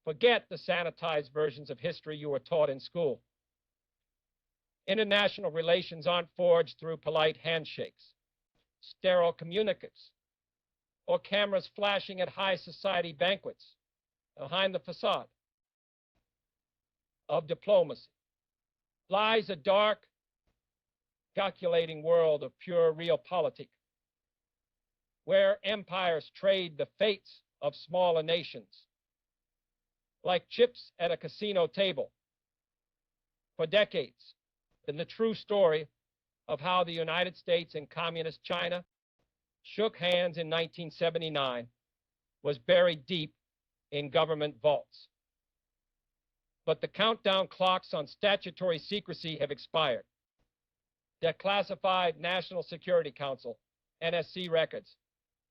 Forget the sanitized versions of history you were taught in school. International relations aren't forged through polite handshakes, sterile communiques, or cameras flashing at high society banquets behind the facade of diplomacy. Lies a dark, calculating world of pure realpolitik, where empires trade the fates of smaller nations like chips at a casino table. For decades, been the true story of how the United States and Communist China shook hands in 1979 was buried deep in government vaults. But the countdown clocks on statutory secrecy have expired. Declassified National Security Council, NSC records,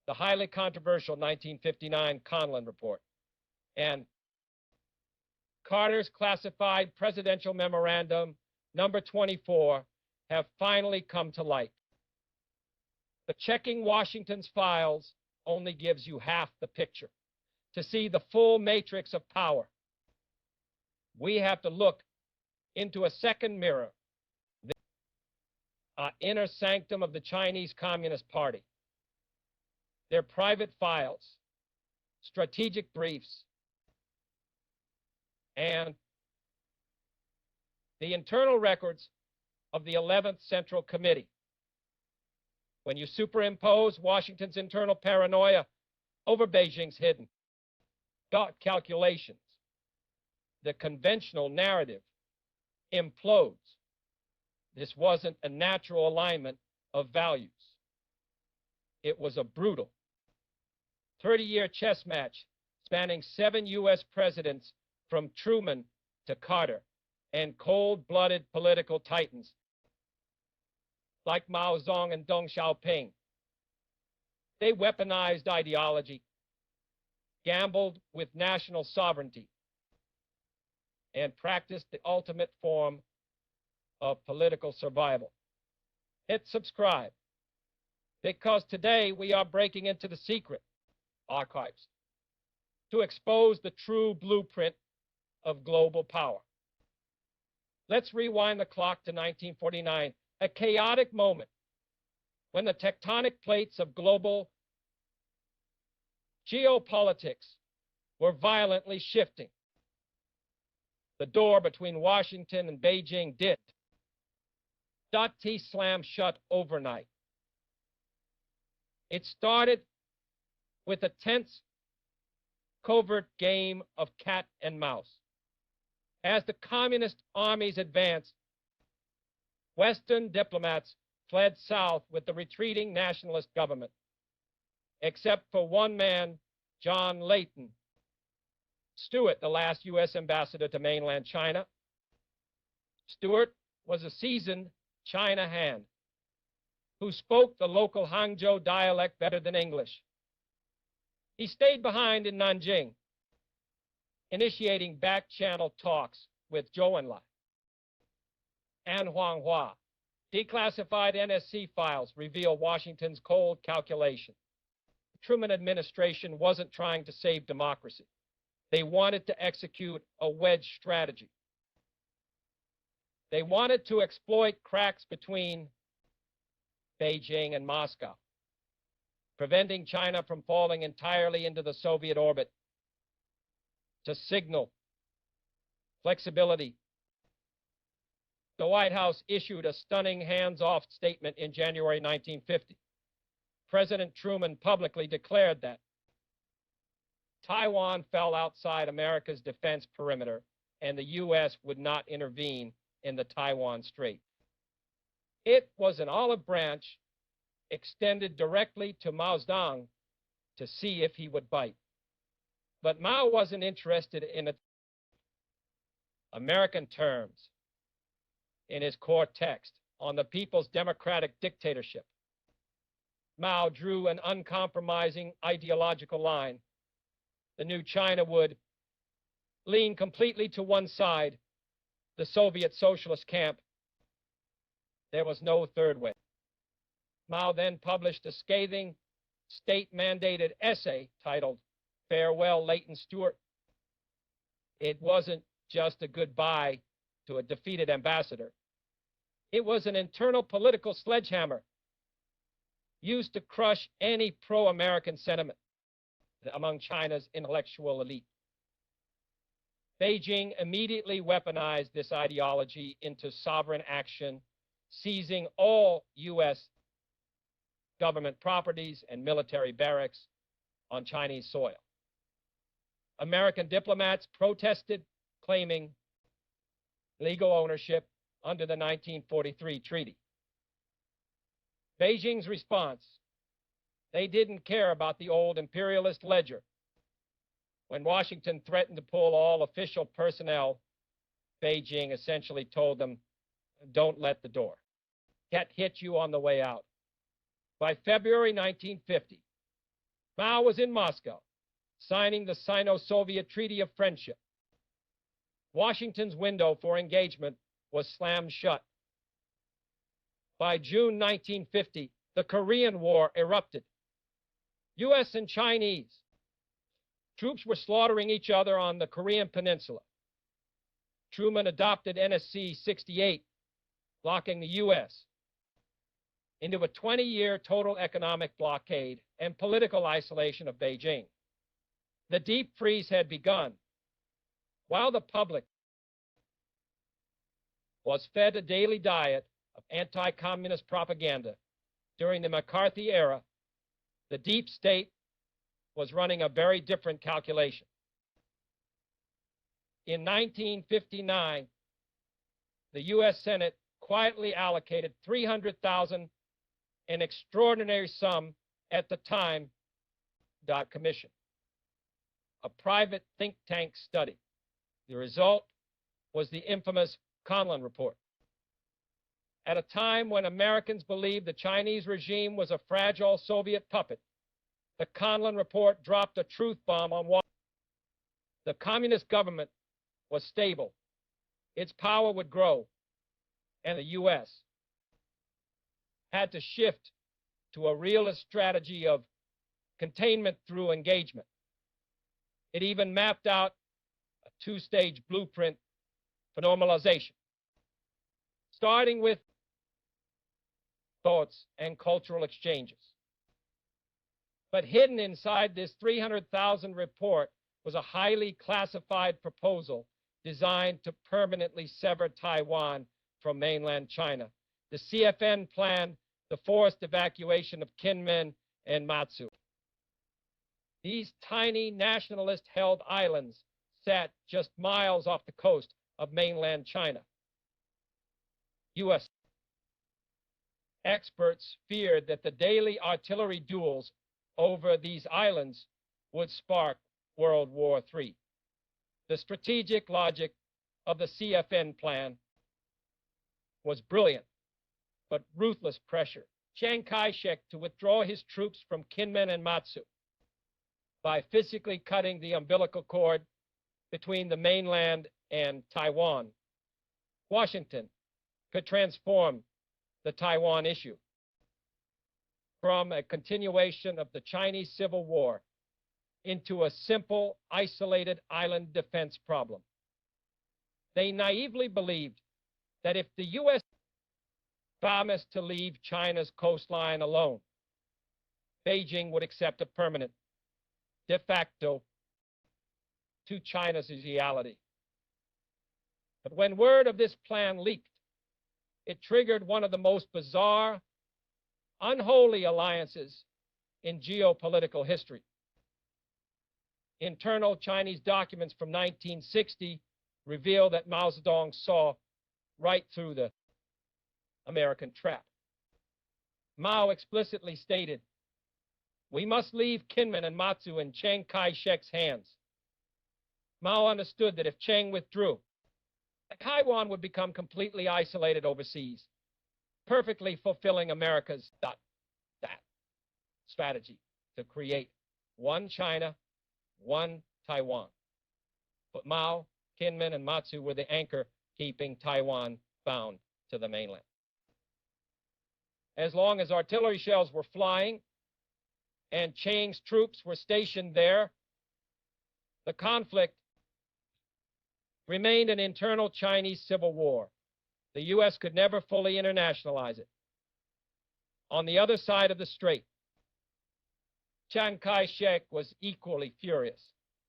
the highly controversial 1959 Conlon Report, and Carter's classified presidential memorandum number 24 have finally come to light. But checking Washington's files only gives you half the picture. To see the full matrix of power, we have to look into a second mirror, the inner sanctum of the Chinese Communist Party, their private files, strategic briefs, and the internal records of the 11th Central Committee. When you superimpose Washington's internal paranoia over Beijing's hidden dot calculations, the conventional narrative implodes. This wasn't a natural alignment of values. It was a brutal 30-year chess match spanning 7 U.S. presidents from Truman to Carter, and cold-blooded political titans like Mao Zedong and Deng Xiaoping. They weaponized ideology, gambled with national sovereignty, and practiced the ultimate form of political survival. Hit subscribe, because today we are breaking into the secret archives to expose the true blueprint of global power. Let's rewind the clock to 1949, a chaotic moment when the tectonic plates of global geopolitics were violently shifting. The door between Washington and Beijing did. T slammed shut overnight. It started with a tense, covert game of cat and mouse. As the communist armies advanced, Western diplomats fled south with the retreating nationalist government, except for one man, John Layton Stewart, the last U.S. ambassador to mainland China. Stewart was a seasoned China hand who spoke the local Hangzhou dialect better than English. He stayed behind in Nanjing, initiating back-channel talks with Zhou Enlai and Huanghua. Declassified NSC files reveal Washington's cold calculation. The Truman administration wasn't trying to save democracy. They wanted to execute a wedge strategy. They wanted to exploit cracks between Beijing and Moscow, preventing China from falling entirely into the Soviet orbit, to signal flexibility. The White House issued a stunning hands-off statement in January 1950. President Truman publicly declared that Taiwan fell outside America's defense perimeter and the U.S. would not intervene in the Taiwan Strait. It was an olive branch extended directly to Mao Zedong to see if he would bite. But Mao wasn't interested in American terms in his core text on the people's democratic dictatorship. Mao drew an uncompromising ideological line. The new China would lean completely to one side, the Soviet socialist camp. There was no third way. Mao then published a scathing, state-mandated essay titled Farewell, Layton Stewart. It wasn't just a goodbye to a defeated ambassador. It was an internal political sledgehammer used to crush any pro-American sentiment among China's intellectual elite. Beijing immediately weaponized this ideology into sovereign action, seizing all U.S. government properties and military barracks on Chinese soil. American diplomats protested, claiming legal ownership under the 1943 treaty. Beijing's response: they didn't care about the old imperialist ledger. When Washington threatened to pull all official personnel, Beijing essentially told them, don't let the door. Can't hit you on the way out. By February 1950, Mao was in Moscow, signing the Sino-Soviet Treaty of Friendship. Washington's window for engagement was slammed shut. By June 1950, the Korean War erupted. U.S. and Chinese troops were slaughtering each other on the Korean Peninsula. Truman adopted NSC 68, locking the U.S. into a 20-year total economic blockade and political isolation of Beijing. The deep freeze had begun, while the public was fed a daily diet of anti-communist propaganda. During the McCarthy era, the deep state was running a very different calculation. In 1959, the U.S. Senate quietly allocated $300,000, an extraordinary sum at the time, commission, a private think tank study. The result was the infamous Conlon Report. At a time when Americans believed the Chinese regime was a fragile Soviet puppet, the Conlon Report dropped a truth bomb on Washington. The communist government was stable, its power would grow, and the U.S. had to shift to a realist strategy of containment through engagement. It even mapped out a two-stage blueprint for normalization, starting with thoughts and cultural exchanges. But hidden inside this 300,000 report was a highly classified proposal designed to permanently sever Taiwan from mainland China. The CFN planned the forced evacuation of Kinmen and Matsu. These tiny nationalist-held islands sat just miles off the coast of mainland China. U.S. experts feared that the daily artillery duels over these islands would spark World War III. The strategic logic of the CFN plan was brilliant, but ruthless pressure. Chiang Kai-shek to withdraw his troops from Kinmen and Matsu by physically cutting the umbilical cord between the mainland and Taiwan. Washington could transform the Taiwan issue from a continuation of the Chinese Civil War into a simple, isolated island defense problem. They naively believed that if the U.S. promised to leave China's coastline alone, Beijing would accept a permanent, de facto, to China's reality. But when word of this plan leaked, it triggered one of the most bizarre, unholy alliances in geopolitical history. Internal Chinese documents from 1960 reveal that Mao Zedong saw right through the American trap. Mao explicitly stated, "We must leave Kinmen and Matsu in Chiang Kai-shek's hands." Mao understood that if Chiang withdrew, Taiwan would become completely isolated overseas, perfectly fulfilling America's that strategy to create one China, one Taiwan. But Mao, Kinmen, and Matsu were the anchor keeping Taiwan bound to the mainland. As long as artillery shells were flying and Chiang's troops were stationed there, the conflict remained an internal Chinese civil war. The U.S. could never fully internationalize it. On the other side of the strait, Chiang Kai-shek was equally furious.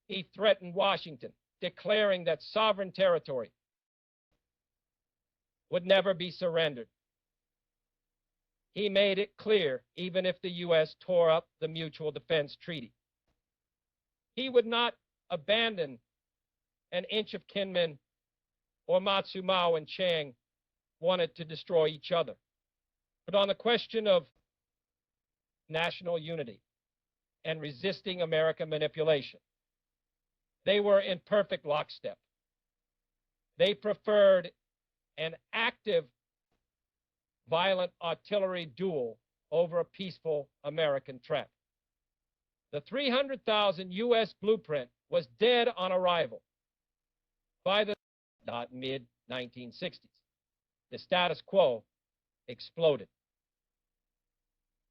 He threatened Washington, declaring that sovereign territory would never be surrendered. He made it clear, even if the U.S. tore up the Mutual Defense Treaty, he would not abandon an inch of Kinmen or Matsu Mao and Chiang wanted to destroy each other. But on the question of national unity and resisting American manipulation, they were in perfect lockstep. They preferred an active, violent artillery duel over a peaceful American threat. The 300,000 U.S. blueprint was dead on arrival by the mid-1960s. The status quo exploded.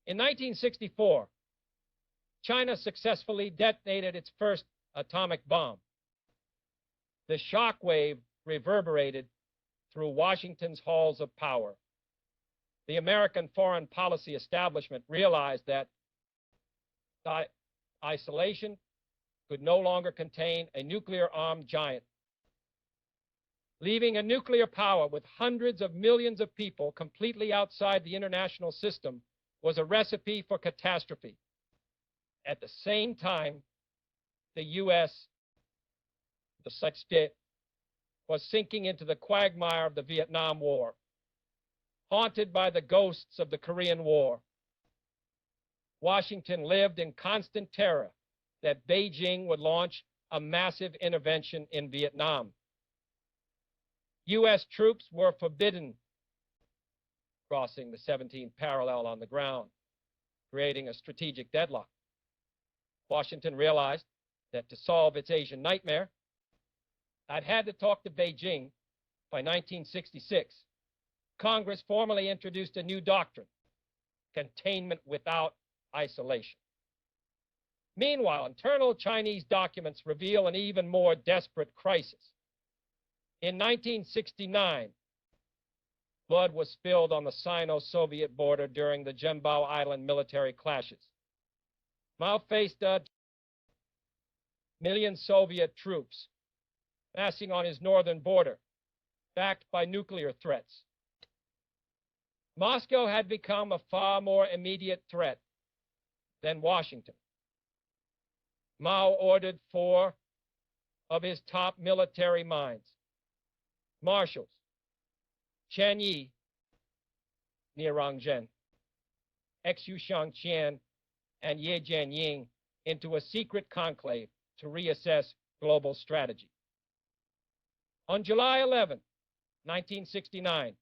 In 1964, China successfully detonated its first atomic bomb. The shock wave reverberated through Washington's halls of power. The American foreign policy establishment realized that isolation could no longer contain a nuclear-armed giant. Leaving a nuclear power with hundreds of millions of people completely outside the international system was a recipe for catastrophe. At the same time, the U.S., the such state, was sinking into the quagmire of the Vietnam War, haunted by the ghosts of the Korean War. Washington lived in constant terror that Beijing would launch a massive intervention in Vietnam. U.S. troops were forbidden crossing the 17th parallel on the ground, creating a strategic deadlock. Washington realized that to solve its Asian nightmare, it had to talk to Beijing. By 1966, Congress formally introduced a new doctrine, containment without isolation. Meanwhile, internal Chinese documents reveal an even more desperate crisis. In 1969, blood was spilled on the Sino-Soviet border during the Jianbao Island military clashes. Mao faced a million Soviet troops massing on his northern border, backed by nuclear threats. Moscow had become a far more immediate threat than Washington. Mao ordered 4 of his top military minds, marshals Chen Yi, near Rangzhen, Xu Shangqian, and Ye Jianying into a secret conclave to reassess global strategy. On July 11, 1969,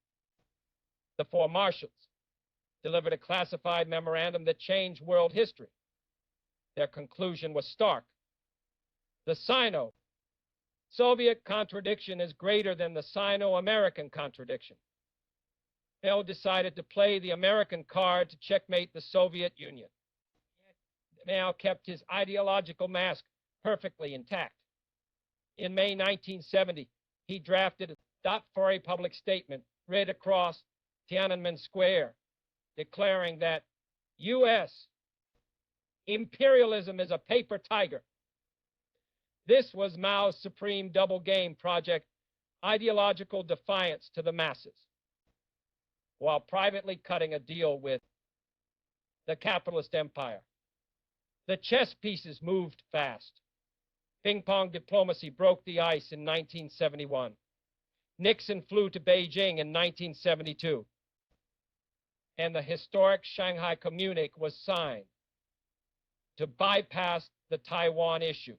the 4 marshals delivered a classified memorandum that changed world history. Their conclusion was stark. The Sino-Soviet contradiction is greater than the Sino-American contradiction. Mao decided to play the American card to checkmate the Soviet Union. Mao kept his ideological mask perfectly intact. In May 1970, he drafted for a public statement read across Tiananmen Square, declaring that U.S. imperialism is a paper tiger. This was Mao's supreme double game project, ideological defiance to the masses, while privately cutting a deal with the capitalist empire. The chess pieces moved fast. Ping-pong diplomacy broke the ice in 1971. Nixon flew to Beijing in 1972. And the historic Shanghai Communique was signed to bypass the Taiwan issue.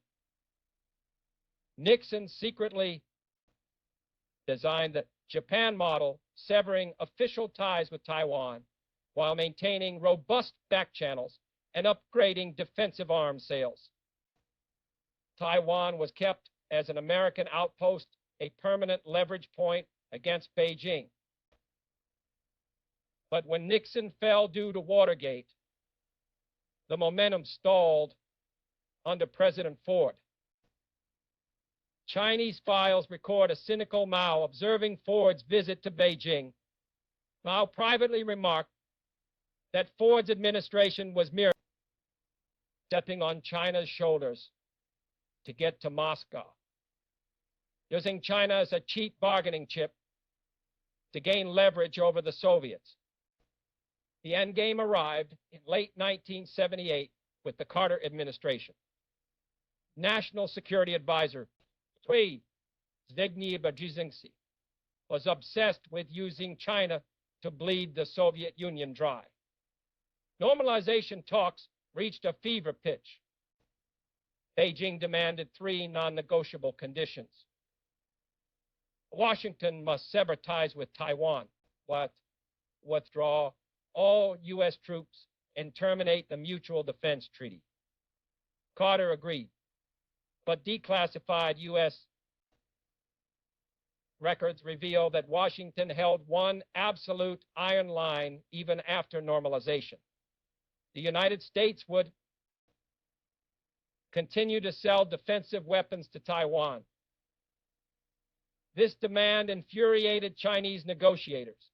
Nixon secretly designed the Japan model, severing official ties with Taiwan while maintaining robust back channels and upgrading defensive arms sales. Taiwan was kept as an American outpost, a permanent leverage point against Beijing. But when Nixon fell due to Watergate, the momentum stalled under President Ford. Chinese files record a cynical Mao observing Ford's visit to Beijing. Mao privately remarked that Ford's administration was merely stepping on China's shoulders to get to Moscow, using China as a cheap bargaining chip to gain leverage over the Soviets. The endgame arrived in late 1978 with the Carter administration. National Security Advisor Zbigniew Brzezinski was obsessed with using China to bleed the Soviet Union dry. Normalization talks reached a fever pitch. Beijing demanded 3 non-negotiable conditions. Washington must sever ties with Taiwan, but withdraw all U.S. troops and terminate the Mutual Defense Treaty. Carter agreed, but declassified U.S. records reveal that Washington held one absolute iron line even after normalization. The United States would continue to sell defensive weapons to Taiwan. This demand infuriated Chinese negotiators,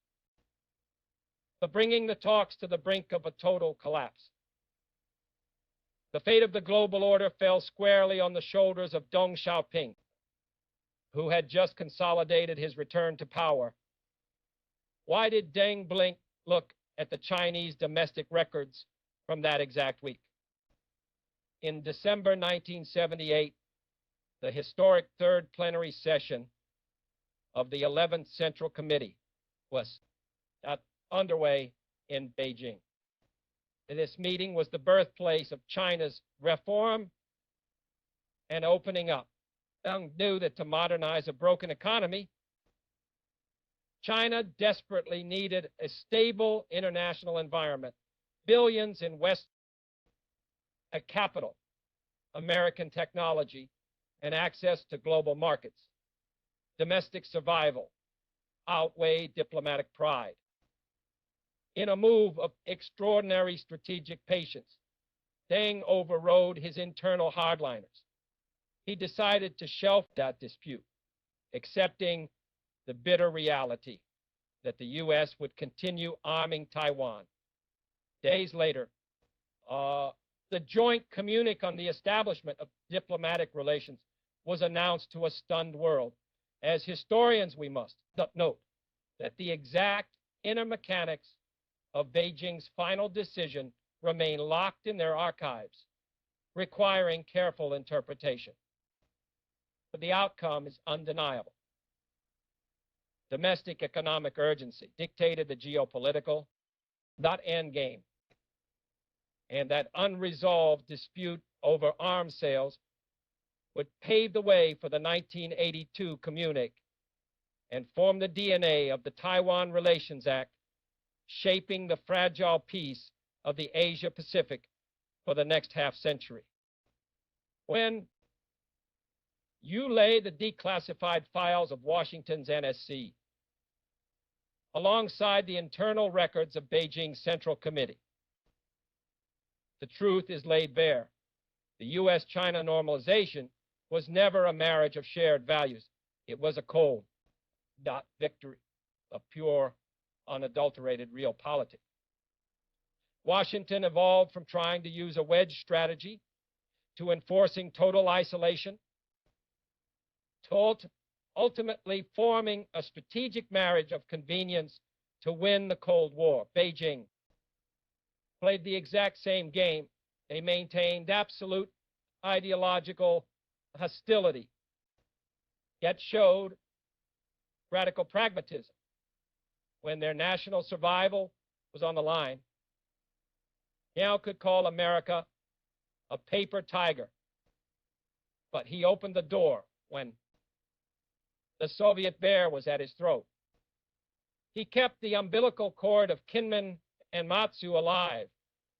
but bringing the talks to the brink of a total collapse. The fate of the global order fell squarely on the shoulders of Deng Xiaoping, who had just consolidated his return to power. Why did Deng blink look at the Chinese domestic records from that exact week? In December 1978, the historic third plenary session of the 11th Central Committee was underway in Beijing. This meeting was the birthplace of China's reform and opening up. Deng knew that to modernize a broken economy, China desperately needed a stable international environment, billions in West capital, American technology, and access to global markets. Domestic survival outweighed diplomatic pride. In a move of extraordinary strategic patience, Deng overrode his internal hardliners. He decided to shelf that dispute, accepting the bitter reality that the U.S. would continue arming Taiwan. Days later, the joint communique on the establishment of diplomatic relations was announced to a stunned world. As historians, we must note that the exact inner mechanics of Beijing's final decision remain locked in their archives, requiring careful interpretation. But the outcome is undeniable. Domestic economic urgency dictated the geopolitical, not endgame, and that unresolved dispute over arms sales would pave the way for the 1982 communique and form the DNA of the Taiwan Relations Act, shaping the fragile peace of the Asia-Pacific for the next half-century. When you lay the declassified files of Washington's NSC alongside the internal records of Beijing's Central Committee, the truth is laid bare. The U.S.-China normalization was never a marriage of shared values. It was a cold, not victory, of pure, unadulterated realpolitik. Washington evolved from trying to use a wedge strategy to enforcing total isolation, to ultimately forming a strategic marriage of convenience to win the Cold War. Beijing played the exact same game. They maintained absolute ideological hostility, yet showed radical pragmatism when their national survival was on the line. Mao could call America a paper tiger, but he opened the door when the Soviet bear was at his throat. He kept the umbilical cord of Kinmen and Matsu alive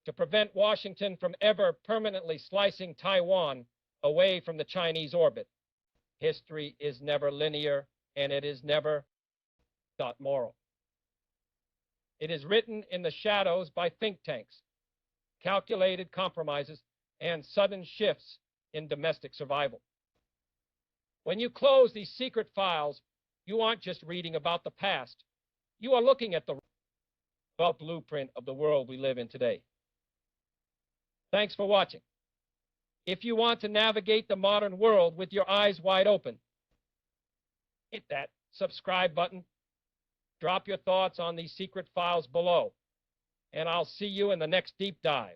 to prevent Washington from ever permanently slicing Taiwan away from the Chinese orbit. History is never linear, and it is never moral. It is written in the shadows by think tanks, calculated compromises, and sudden shifts in domestic survival. When you close these secret files, you aren't just reading about the past. You are looking at the blueprint of the world we live in today. Thanks for watching. If you want to navigate the modern world with your eyes wide open, hit that subscribe button. Drop your thoughts on these secret files below, and I'll see you in the next deep dive.